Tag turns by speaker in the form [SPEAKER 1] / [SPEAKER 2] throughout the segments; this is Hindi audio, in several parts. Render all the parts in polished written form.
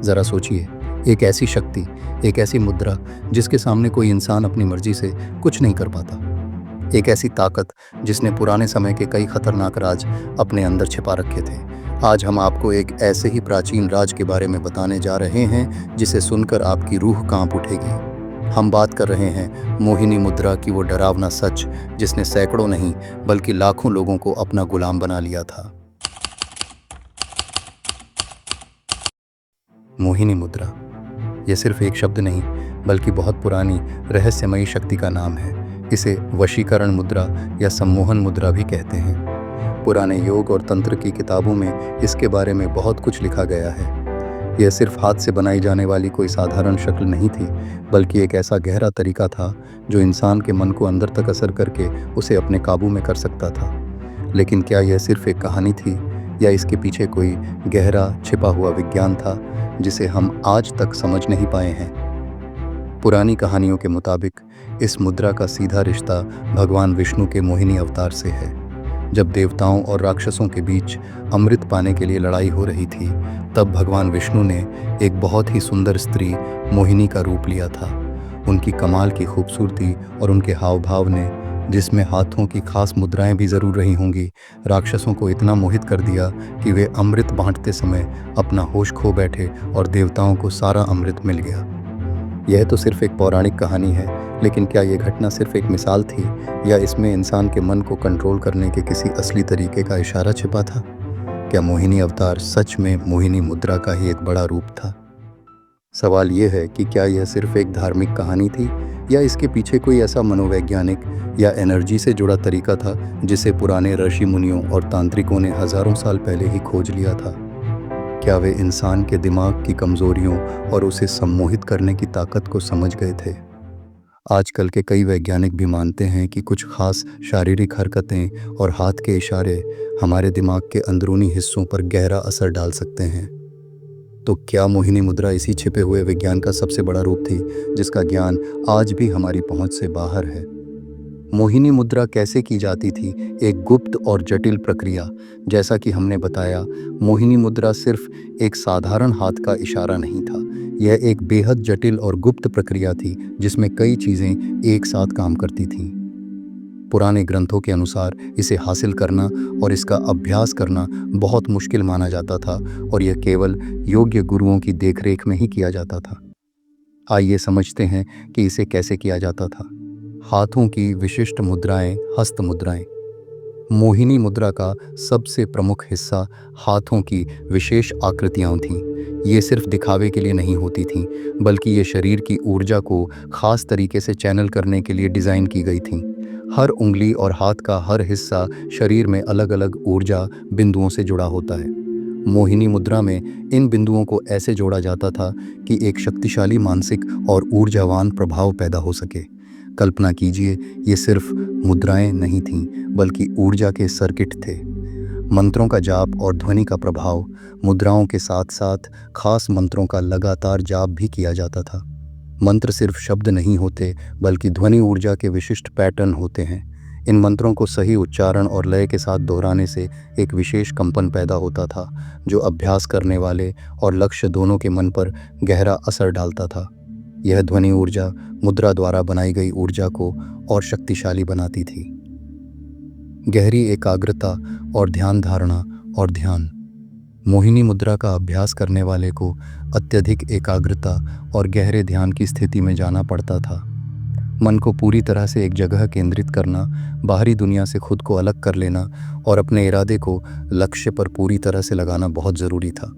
[SPEAKER 1] ज़रा सोचिए, एक ऐसी शक्ति, एक ऐसी मुद्रा जिसके सामने कोई इंसान अपनी मर्जी से कुछ नहीं कर पाता। एक ऐसी ताकत जिसने पुराने समय के कई खतरनाक राज अपने अंदर छिपा रखे थे। आज हम आपको एक ऐसे ही प्राचीन राज के बारे में बताने जा रहे हैं जिसे सुनकर आपकी रूह कांप उठेगी। हम बात कर रहे हैं मोहिनी मुद्रा की, वो डरावना सच जिसने सैकड़ों नहीं बल्कि लाखों लोगों को अपना गुलाम बना लिया था। मोहिनी मुद्रा, यह सिर्फ एक शब्द नहीं बल्कि बहुत पुरानी रहस्यमयी शक्ति का नाम है। इसे वशीकरण मुद्रा या सम्मोहन मुद्रा भी कहते हैं। पुराने योग और तंत्र की किताबों में इसके बारे में बहुत कुछ लिखा गया है। यह सिर्फ हाथ से बनाई जाने वाली कोई साधारण शक्ल नहीं थी, बल्कि एक ऐसा गहरा तरीका था जो इंसान के मन को अंदर तक असर करके उसे अपने काबू में कर सकता था। लेकिन क्या यह सिर्फ एक कहानी थी या इसके पीछे कोई गहरा छिपा हुआ विज्ञान था जिसे हम आज तक समझ नहीं पाए हैं? पुरानी कहानियों के मुताबिक इस मुद्रा का सीधा रिश्ता भगवान विष्णु के मोहिनी अवतार से है। जब देवताओं और राक्षसों के बीच अमृत पाने के लिए लड़ाई हो रही थी, तब भगवान विष्णु ने एक बहुत ही सुंदर स्त्री मोहिनी का रूप लिया था। उनकी कमाल की खूबसूरती और उनके हाव भाव ने, जिसमें हाथों की खास मुद्राएं भी ज़रूर रही होंगी, राक्षसों को इतना मोहित कर दिया कि वे अमृत बांटते समय अपना होश खो बैठे और देवताओं को सारा अमृत मिल गया। यह तो सिर्फ एक पौराणिक कहानी है, लेकिन क्या यह घटना सिर्फ एक मिसाल थी या इसमें इंसान के मन को कंट्रोल करने के किसी असली तरीके का इशारा छिपा था? क्या मोहिनी अवतार सच में मोहिनी मुद्रा का ही एक बड़ा रूप था? सवाल यह है कि क्या यह सिर्फ एक धार्मिक कहानी थी या इसके पीछे कोई ऐसा मनोवैज्ञानिक या एनर्जी से जुड़ा तरीका था जिसे पुराने ऋषि मुनियों और तांत्रिकों ने हजारों साल पहले ही खोज लिया था? क्या वे इंसान के दिमाग की कमजोरियों और उसे सम्मोहित करने की ताकत को समझ गए थे? आजकल के कई वैज्ञानिक भी मानते हैं कि कुछ खास शारीरिक हरकतें और हाथ के इशारे हमारे दिमाग के अंदरूनी हिस्सों पर गहरा असर डाल सकते हैं। तो क्या मोहिनी मुद्रा इसी छिपे हुए विज्ञान का सबसे बड़ा रूप थी जिसका ज्ञान आज भी हमारी पहुंच से बाहर है? मोहिनी मुद्रा कैसे की जाती थी? एक गुप्त और जटिल प्रक्रिया। जैसा कि हमने बताया, मोहिनी मुद्रा सिर्फ एक साधारण हाथ का इशारा नहीं था। यह एक बेहद जटिल और गुप्त प्रक्रिया थी जिसमें कई चीज़ें एक साथ काम करती थीं। पुराने ग्रंथों के अनुसार इसे हासिल करना और इसका अभ्यास करना बहुत मुश्किल माना जाता था और यह केवल योग्य गुरुओं की देखरेख में ही किया जाता था। आइए समझते हैं कि इसे कैसे किया जाता था। हाथों की विशिष्ट मुद्राएं, हस्त मुद्राएं। मोहिनी मुद्रा का सबसे प्रमुख हिस्सा हाथों की विशेष आकृतियां थीं। ये सिर्फ दिखावे के लिए नहीं होती थीं, बल्कि ये शरीर की ऊर्जा को खास तरीके से चैनल करने के लिए डिज़ाइन की गई थीं। हर उंगली और हाथ का हर हिस्सा शरीर में अलग अलग ऊर्जा बिंदुओं से जुड़ा होता है। मोहिनी मुद्रा में इन बिंदुओं को ऐसे जोड़ा जाता था कि एक शक्तिशाली मानसिक और ऊर्जावान प्रभाव पैदा हो सके। कल्पना कीजिए, ये सिर्फ मुद्राएं नहीं थीं, बल्कि ऊर्जा के सर्किट थे। मंत्रों का जाप और ध्वनि का प्रभाव। मुद्राओं के साथ साथ खास मंत्रों का लगातार जाप भी किया जाता था। मंत्र सिर्फ शब्द नहीं होते, बल्कि ध्वनि ऊर्जा के विशिष्ट पैटर्न होते हैं। इन मंत्रों को सही उच्चारण और लय के साथ दोहराने से एक विशेष कंपन पैदा होता था, जो अभ्यास करने वाले और लक्ष्य दोनों के मन पर गहरा असर डालता था। यह ध्वनि ऊर्जा मुद्रा द्वारा बनाई गई ऊर्जा को और शक्तिशाली बनाती थी। गहरी एकाग्रता और ध्यान धारणा और ध्यान। मोहिनी मुद्रा का अभ्यास करने वाले को अत्यधिक एकाग्रता और गहरे ध्यान की स्थिति में जाना पड़ता था। मन को पूरी तरह से एक जगह केंद्रित करना, बाहरी दुनिया से खुद को अलग कर लेना और अपने इरादे को लक्ष्य पर पूरी तरह से लगाना बहुत ज़रूरी था।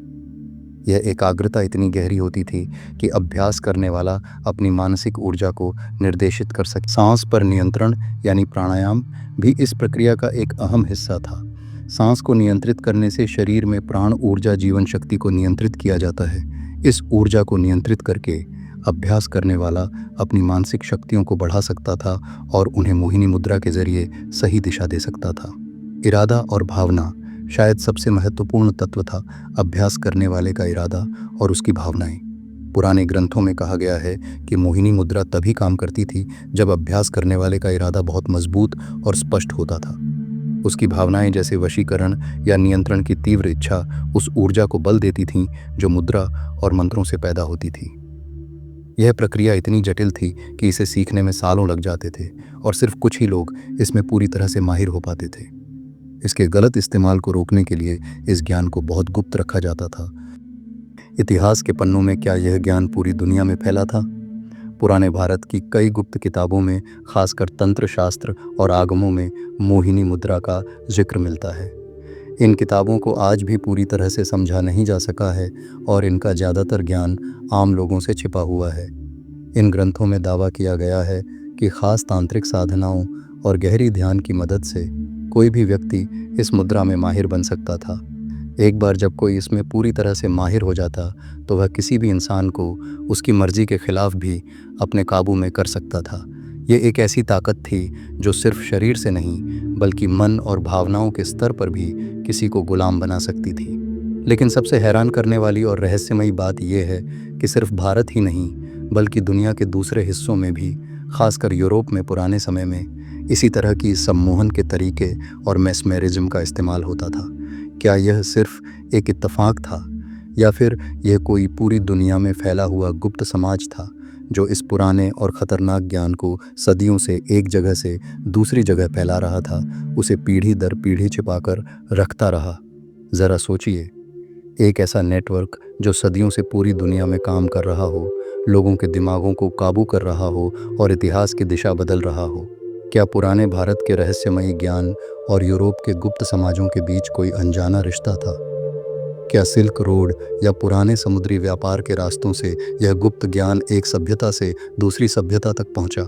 [SPEAKER 1] यह एकाग्रता इतनी गहरी होती थी कि अभ्यास करने वाला अपनी मानसिक ऊर्जा को निर्देशित कर सके। सांस पर नियंत्रण यानी प्राणायाम भी इस प्रक्रिया का एक अहम हिस्सा था। सांस को नियंत्रित करने से शरीर में प्राण ऊर्जा, जीवन शक्ति को नियंत्रित किया जाता है। इस ऊर्जा को नियंत्रित करके अभ्यास करने वाला अपनी मानसिक शक्तियों को बढ़ा सकता था और उन्हें मोहिनी मुद्रा के जरिए सही दिशा दे सकता था। इरादा और भावना शायद सबसे महत्वपूर्ण तत्व था। अभ्यास करने वाले का इरादा और उसकी भावनाएं। पुराने ग्रंथों में कहा गया है कि मोहिनी मुद्रा तभी काम करती थी जब अभ्यास करने वाले का इरादा बहुत मजबूत और स्पष्ट होता था। उसकी भावनाएं जैसे वशीकरण या नियंत्रण की तीव्र इच्छा उस ऊर्जा को बल देती थीं जो मुद्रा और मंत्रों से पैदा होती थी। यह प्रक्रिया इतनी जटिल थी कि इसे सीखने में सालों लग जाते थे और सिर्फ कुछ ही लोग इसमें पूरी तरह से माहिर हो पाते थे। इसके गलत इस्तेमाल को रोकने के लिए इस ज्ञान को बहुत गुप्त रखा जाता था। इतिहास के पन्नों में क्या यह ज्ञान पूरी दुनिया में फैला था? पुराने भारत की कई गुप्त किताबों में, खासकर तंत्र शास्त्र और आगमों में, मोहिनी मुद्रा का जिक्र मिलता है। इन किताबों को आज भी पूरी तरह से समझा नहीं जा सका है और इनका ज़्यादातर ज्ञान आम लोगों से छिपा हुआ है। इन ग्रंथों में दावा किया गया है कि खास तांत्रिक साधनाओं और गहरी ध्यान की मदद से कोई भी व्यक्ति इस मुद्रा में माहिर बन सकता था। एक बार जब कोई इसमें पूरी तरह से माहिर हो जाता तो वह किसी भी इंसान को उसकी मर्जी के खिलाफ भी अपने काबू में कर सकता था। ये एक ऐसी ताकत थी जो सिर्फ शरीर से नहीं बल्कि मन और भावनाओं के स्तर पर भी किसी को गुलाम बना सकती थी। लेकिन सबसे हैरान करने वाली और रहस्यमयी बात यह है कि सिर्फ भारत ही नहीं बल्कि दुनिया के दूसरे हिस्सों में भी, खासकर यूरोप में पुराने समय में, इसी तरह की सम्मोहन के तरीके और मेस्मेरिज्म का इस्तेमाल होता था। क्या यह सिर्फ एक इत्तेफाक था या फिर यह कोई पूरी दुनिया में फैला हुआ गुप्त समाज था जो इस पुराने और ख़तरनाक ज्ञान को सदियों से एक जगह से दूसरी जगह फैला रहा था, उसे पीढ़ी दर पीढ़ी छिपाकर रखता रहा? ज़रा सोचिए, एक ऐसा नेटवर्क जो सदियों से पूरी दुनिया में काम कर रहा हो, लोगों के दिमागों को काबू कर रहा हो और इतिहास की दिशा बदल रहा हो। क्या पुराने भारत के रहस्यमयी ज्ञान और यूरोप के गुप्त समाजों के बीच कोई अनजाना रिश्ता था? क्या सिल्क रोड या पुराने समुद्री व्यापार के रास्तों से यह गुप्त ज्ञान एक सभ्यता से दूसरी सभ्यता तक पहुंचा?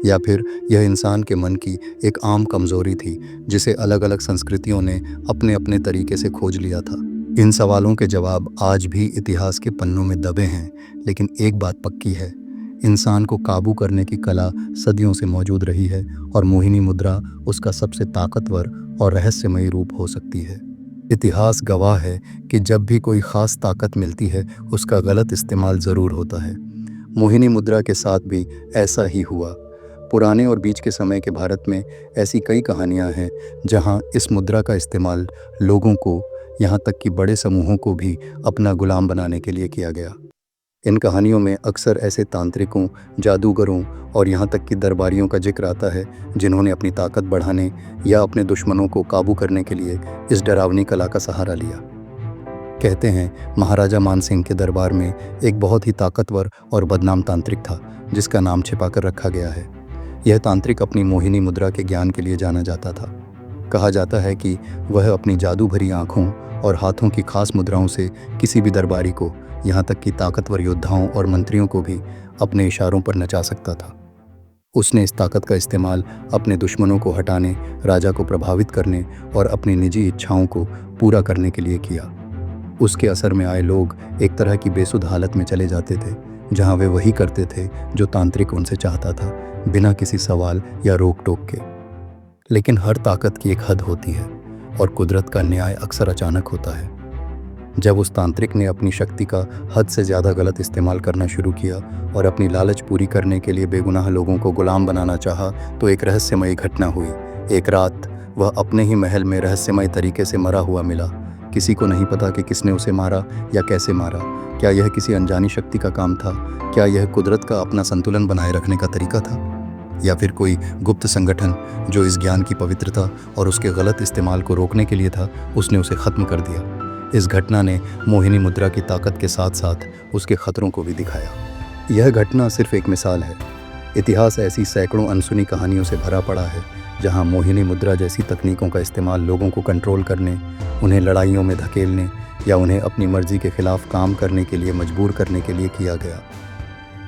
[SPEAKER 1] या फिर यह इंसान के मन की एक आम कमजोरी थी जिसे अलग अलग संस्कृतियों ने अपने अपने तरीके से खोज लिया था? इन सवालों के जवाब आज भी इतिहास के पन्नों में दबे हैं, लेकिन एक बात पक्की है, इंसान को काबू करने की कला सदियों से मौजूद रही है और मोहिनी मुद्रा उसका सबसे ताकतवर और रहस्यमयी रूप हो सकती है। इतिहास गवाह है कि जब भी कोई ख़ास ताकत मिलती है उसका गलत इस्तेमाल ज़रूर होता है। मोहिनी मुद्रा के साथ भी ऐसा ही हुआ। पुराने और बीच के समय के भारत में ऐसी कई कहानियाँ हैं जहाँ इस मुद्रा का इस्तेमाल लोगों को, यहाँ तक कि बड़े समूहों को भी अपना गुलाम बनाने के लिए किया गया। इन कहानियों में अक्सर ऐसे तांत्रिकों, जादूगरों और यहाँ तक कि दरबारियों का जिक्र आता है जिन्होंने अपनी ताकत बढ़ाने या अपने दुश्मनों को काबू करने के लिए इस डरावनी कला का सहारा लिया। कहते हैं महाराजा मानसिंह के दरबार में एक बहुत ही ताकतवर और बदनाम तांत्रिक था जिसका नाम छिपाकर रखा गया है। यह तांत्रिक अपनी मोहिनी मुद्रा के ज्ञान के लिए जाना जाता था। कहा जाता है कि वह अपनी जादू भरी आँखों और हाथों की खास मुद्राओं से किसी भी दरबारी को, यहाँ तक कि ताकतवर योद्धाओं और मंत्रियों को भी अपने इशारों पर नचा सकता था। उसने इस ताकत का इस्तेमाल अपने दुश्मनों को हटाने, राजा को प्रभावित करने और अपनी निजी इच्छाओं को पूरा करने के लिए किया। उसके असर में आए लोग एक तरह की बेसुध हालत में चले जाते थे जहाँ वे वही करते थे जो तांत्रिक उनसे चाहता था, बिना किसी सवाल या रोक टोक के। लेकिन हर ताकत की एक हद होती है और कुदरत का न्याय अक्सर अचानक होता है। जब उस तांत्रिक ने अपनी शक्ति का हद से ज़्यादा गलत इस्तेमाल करना शुरू किया और अपनी लालच पूरी करने के लिए बेगुनाह लोगों को गुलाम बनाना चाहा, तो एक रहस्यमयी घटना हुई। एक रात वह अपने ही महल में रहस्यमय तरीके से मरा हुआ मिला। किसी को नहीं पता कि किसने उसे मारा या कैसे मारा। क्या यह किसी अनजानी शक्ति का काम था? क्या यह कुदरत का अपना संतुलन बनाए रखने का तरीका था? या फिर कोई गुप्त संगठन जो इस ज्ञान की पवित्रता और उसके गलत इस्तेमाल को रोकने के लिए था, उसने उसे ख़त्म कर दिया? इस घटना ने मोहिनी मुद्रा की ताकत के साथ साथ उसके खतरों को भी दिखाया। यह घटना सिर्फ एक मिसाल है। इतिहास ऐसी सैकड़ों अनसुनी कहानियों से भरा पड़ा है जहां मोहिनी मुद्रा जैसी तकनीकों का इस्तेमाल लोगों को कंट्रोल करने, उन्हें लड़ाइयों में धकेलने या उन्हें अपनी मर्जी के खिलाफ काम करने के लिए मजबूर करने के लिए किया गया।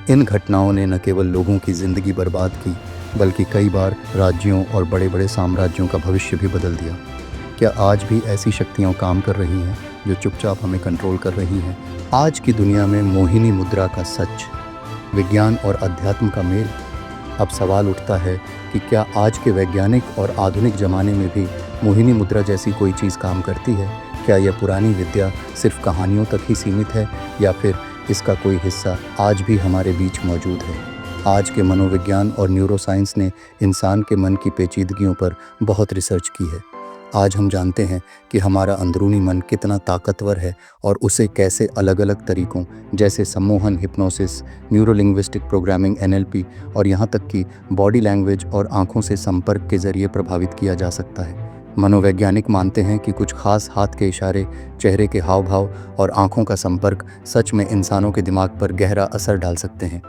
[SPEAKER 1] इन घटनाओं ने न केवल लोगों की ज़िंदगी बर्बाद की बल्कि कई बार राज्यों और बड़े बड़े साम्राज्यों का भविष्य भी बदल दिया। क्या आज भी ऐसी शक्तियाँ काम कर रही हैं जो चुपचाप हमें कंट्रोल कर रही हैं? आज की दुनिया में मोहिनी मुद्रा का सच, विज्ञान और अध्यात्म का मेल। अब सवाल उठता है कि क्या आज के वैज्ञानिक और आधुनिक ज़माने में भी मोहिनी मुद्रा जैसी कोई चीज़ काम करती है? क्या यह पुरानी विद्या सिर्फ कहानियों तक ही सीमित है या फिर इसका कोई हिस्सा आज भी हमारे बीच मौजूद है? आज के मनोविज्ञान और न्यूरोसाइंस ने इंसान के मन की पेचीदगियों पर बहुत रिसर्च की है। आज हम जानते हैं कि हमारा अंदरूनी मन कितना ताकतवर है और उसे कैसे अलग अलग तरीकों जैसे सम्मोहन, हिप्नोसिस, न्यूरोलिंग्विस्टिक प्रोग्रामिंग NLP और यहाँ तक कि बॉडी लैंग्वेज और आँखों से संपर्क के जरिए प्रभावित किया जा सकता है। मनोवैज्ञानिक मानते हैं कि कुछ खास हाथ के इशारे, चेहरे के हाव भाव और आँखों का संपर्क सच में इंसानों के दिमाग पर गहरा असर डाल सकते हैं।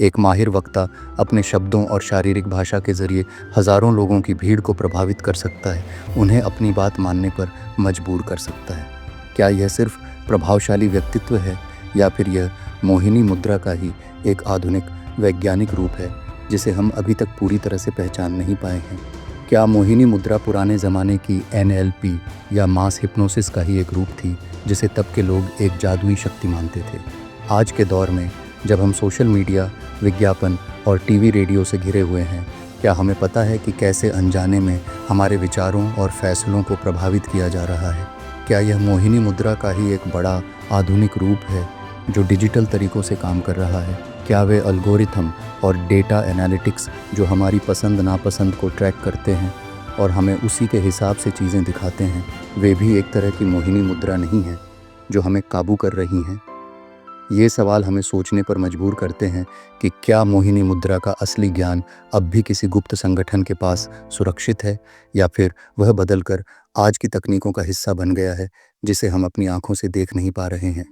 [SPEAKER 1] एक माहिर वक्ता अपने शब्दों और शारीरिक भाषा के जरिए हजारों लोगों की भीड़ को प्रभावित कर सकता है, उन्हें अपनी बात मानने पर मजबूर कर सकता है। क्या यह सिर्फ प्रभावशाली व्यक्तित्व है या फिर यह मोहिनी मुद्रा का ही एक आधुनिक वैज्ञानिक रूप है जिसे हम अभी तक पूरी तरह से पहचान नहीं पाए हैं? क्या मोहिनी मुद्रा पुराने ज़माने की NLP या मास हिप्नोसिस का ही एक रूप थी जिसे तब के लोग एक जादुई शक्ति मानते थे? आज के दौर में जब हम सोशल मीडिया, विज्ञापन और TV रेडियो से घिरे हुए हैं, क्या हमें पता है कि कैसे अनजाने में हमारे विचारों और फैसलों को प्रभावित किया जा रहा है? क्या यह मोहिनी मुद्रा का ही एक बड़ा आधुनिक रूप है जो डिजिटल तरीक़ों से काम कर रहा है? क्या वे एल्गोरिथम और डेटा एनालिटिक्स जो हमारी पसंद नापसंद को ट्रैक करते हैं और हमें उसी के हिसाब से चीज़ें दिखाते हैं, वे भी एक तरह की मोहिनी मुद्रा नहीं है जो हमें काबू कर रही हैं? ये सवाल हमें सोचने पर मजबूर करते हैं कि क्या मोहिनी मुद्रा का असली ज्ञान अब भी किसी गुप्त संगठन के पास सुरक्षित है या फिर वह बदलकर आज की तकनीकों का हिस्सा बन गया है जिसे हम अपनी आंखों से देख नहीं पा रहे हैं।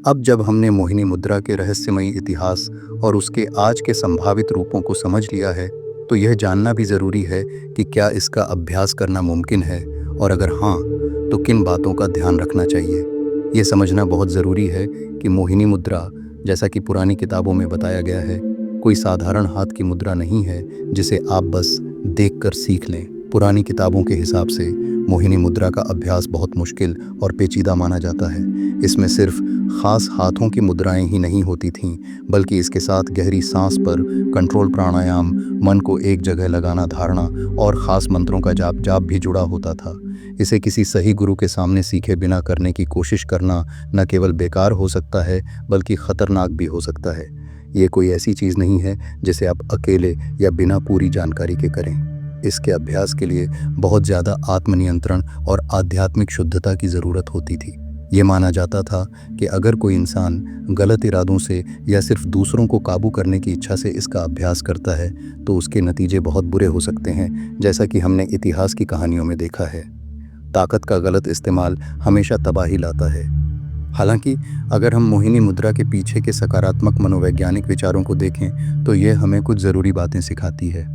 [SPEAKER 1] अब जब हमने मोहिनी मुद्रा के रहस्यमयी इतिहास और उसके आज के संभावित रूपों को समझ लिया है, तो यह जानना भी ज़रूरी है कि क्या इसका अभ्यास करना मुमकिन है और अगर हाँ, तो किन बातों का ध्यान रखना चाहिए। ये समझना बहुत ज़रूरी है कि मोहिनी मुद्रा, जैसा कि पुरानी किताबों में बताया गया है, कोई साधारण हाथ की मुद्रा नहीं है जिसे आप बस देखकर सीख लें। पुरानी किताबों के हिसाब से मोहिनी मुद्रा का अभ्यास बहुत मुश्किल और पेचीदा माना जाता है। इसमें सिर्फ खास हाथों की मुद्राएं ही नहीं होती थीं, बल्कि इसके साथ गहरी सांस पर कंट्रोल, प्राणायाम, मन को एक जगह लगाना, धारणा और ख़ास मंत्रों का जाप भी जुड़ा होता था। इसे किसी सही गुरु के सामने सीखे बिना करने की कोशिश करना न केवल बेकार हो सकता है बल्कि ख़तरनाक भी हो सकता है। ये कोई ऐसी चीज़ नहीं है जिसे आप अकेले या बिना पूरी जानकारी के करें। इसके अभ्यास के लिए बहुत ज़्यादा आत्मनियंत्रण और आध्यात्मिक शुद्धता की ज़रूरत होती थी। ये माना जाता था कि अगर कोई इंसान गलत इरादों से या सिर्फ दूसरों को काबू करने की इच्छा से इसका अभ्यास करता है तो उसके नतीजे बहुत बुरे हो सकते हैं, जैसा कि हमने इतिहास की कहानियों में देखा है। ताकत का गलत इस्तेमाल हमेशा तबाही लाता है। हालांकि अगर हम मोहिनी मुद्रा के पीछे के सकारात्मक मनोवैज्ञानिक विचारों को देखें तो यह हमें कुछ ज़रूरी बातें सिखाती है।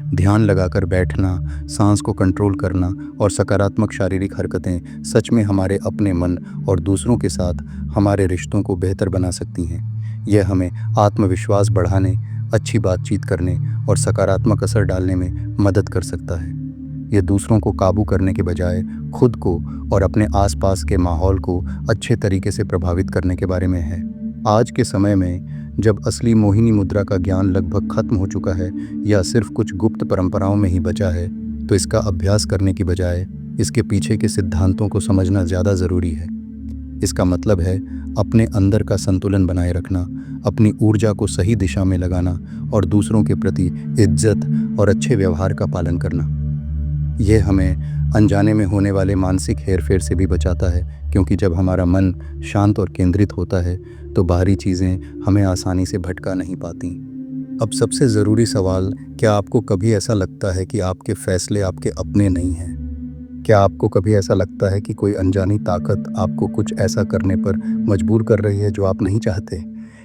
[SPEAKER 1] ध्यान लगाकर बैठना, सांस को कंट्रोल करना और सकारात्मक शारीरिक हरकतें सच में हमारे अपने मन और दूसरों के साथ हमारे रिश्तों को बेहतर बना सकती हैं। यह हमें आत्मविश्वास बढ़ाने, अच्छी बातचीत करने और सकारात्मक असर डालने में मदद कर सकता है। यह दूसरों को काबू करने के बजाय खुद को और अपने आसपास के माहौल को अच्छे तरीके से प्रभावित करने के बारे में है। आज के समय में जब असली मोहिनी मुद्रा का ज्ञान लगभग खत्म हो चुका है या सिर्फ कुछ गुप्त परंपराओं में ही बचा है, तो इसका अभ्यास करने की बजाय इसके पीछे के सिद्धांतों को समझना ज़्यादा ज़रूरी है। इसका मतलब है अपने अंदर का संतुलन बनाए रखना, अपनी ऊर्जा को सही दिशा में लगाना और दूसरों के प्रति इज्जत और अच्छे व्यवहार का पालन करना। यह हमें अनजाने में होने वाले मानसिक हेरफेर से भी बचाता है, क्योंकि जब हमारा मन शांत और केंद्रित होता है तो बाहरी चीज़ें हमें आसानी से भटका नहीं पाती। अब सबसे ज़रूरी सवाल, क्या आपको कभी ऐसा लगता है कि आपके फैसले आपके अपने नहीं हैं? क्या आपको कभी ऐसा लगता है कि कोई अनजानी ताकत आपको कुछ ऐसा करने पर मजबूर कर रही है जो आप नहीं चाहते?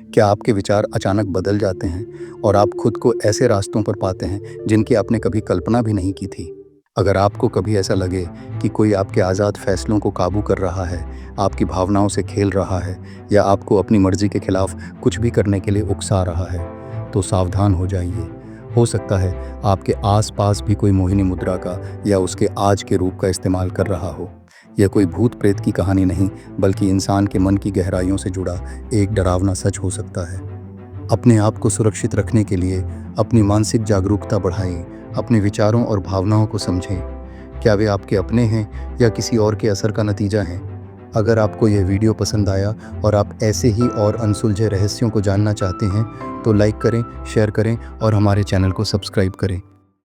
[SPEAKER 1] क्या आपके विचार अचानक बदल जाते हैं और आप खुद को ऐसे रास्तों पर पाते हैं जिनकी आपने कभी कल्पना भी नहीं की थी? अगर आपको कभी ऐसा लगे कि कोई आपके आज़ाद फैसलों को काबू कर रहा है, आपकी भावनाओं से खेल रहा है या आपको अपनी मर्जी के खिलाफ कुछ भी करने के लिए उकसा रहा है, तो सावधान हो जाइए। हो सकता है आपके आसपास भी कोई मोहिनी मुद्रा का या उसके आज के रूप का इस्तेमाल कर रहा हो। यह कोई भूत प्रेत की कहानी नहीं, बल्कि इंसान के मन की गहराइयों से जुड़ा एक डरावना सच हो सकता है। अपने आप को सुरक्षित रखने के लिए अपनी मानसिक जागरूकता बढ़ाएं, अपने विचारों और भावनाओं को समझें। क्या वे आपके अपने हैं या किसी और के असर का नतीजा हैं? अगर आपको यह वीडियो पसंद आया और आप ऐसे ही और अनसुलझे रहस्यों को जानना चाहते हैं तो लाइक करें, शेयर करें और हमारे चैनल को सब्सक्राइब करें।